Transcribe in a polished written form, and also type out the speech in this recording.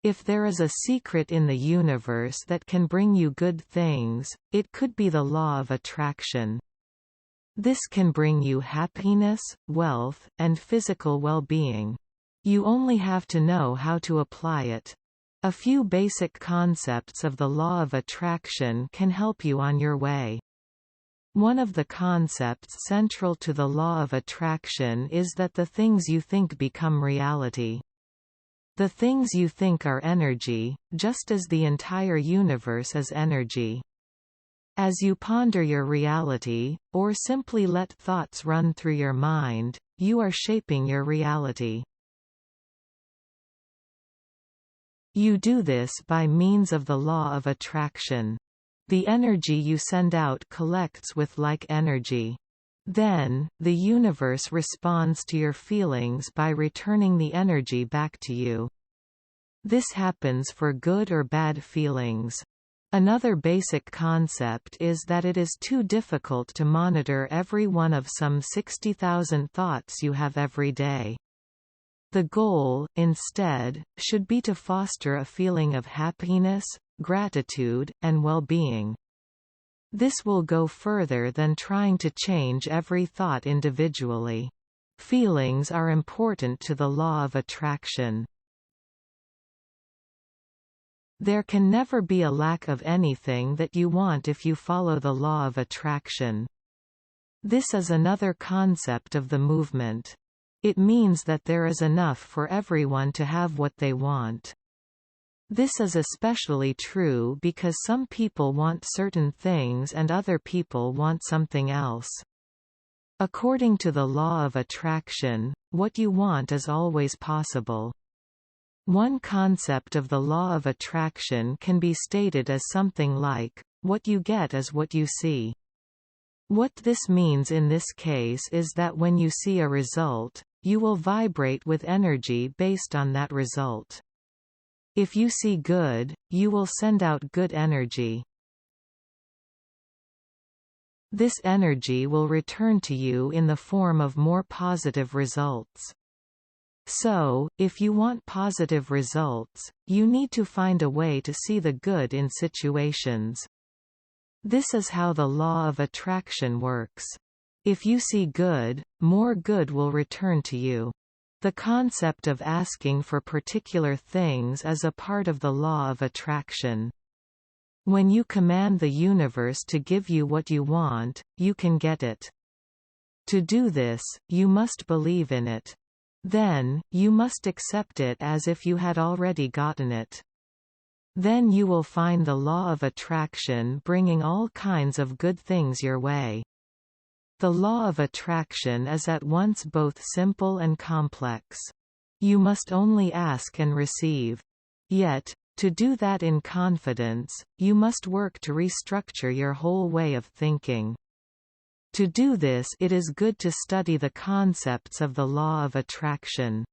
If there is a secret in the universe that can bring you good things, it could be the law of attraction. This can bring you happiness, wealth, and physical well-being. You only have to know how to apply it. A few basic concepts of the law of attraction can help you on your way. One of the concepts central to the law of attraction is that the things you think become reality. The things you think are energy, just as the entire universe is energy. As you ponder your reality, or simply let thoughts run through your mind, you are shaping your reality. You do this by means of the law of attraction. The energy you send out collects with like energy. Then, the universe responds to your feelings by returning the energy back to you. This happens for good or bad feelings. Another basic concept is that it is too difficult to monitor every one of some 60,000 thoughts you have every day. The goal, instead, should be to foster a feeling of happiness, gratitude, and well-being. This will go further than trying to change every thought individually. Feelings are important to the law of attraction. There can never be a lack of anything that you want if you follow the law of attraction. This is another concept of the movement. It means that there is enough for everyone to have what they want. This is especially true because some people want certain things and other people want something else. According to the law of attraction, what you want is always possible. One concept of the law of attraction can be stated as something like, what you get is what you see. What this means in this case is that when you see a result, you will vibrate with energy based on that result. If you see good, you will send out good energy. This energy will return to you in the form of more positive results. So, if you want positive results, you need to find a way to see the good in situations. This is how the law of attraction works. If you see good, more good will return to you. The concept of asking for particular things is a part of the law of attraction. When you command the universe to give you what you want, you can get it. To do this, you must believe in it. Then, you must accept it as if you had already gotten it. Then you will find the law of attraction bringing all kinds of good things your way. The law of attraction is at once both simple and complex. You must only ask and receive. Yet, to do that in confidence, you must work to restructure your whole way of thinking. To do this, it is good to study the concepts of the law of attraction.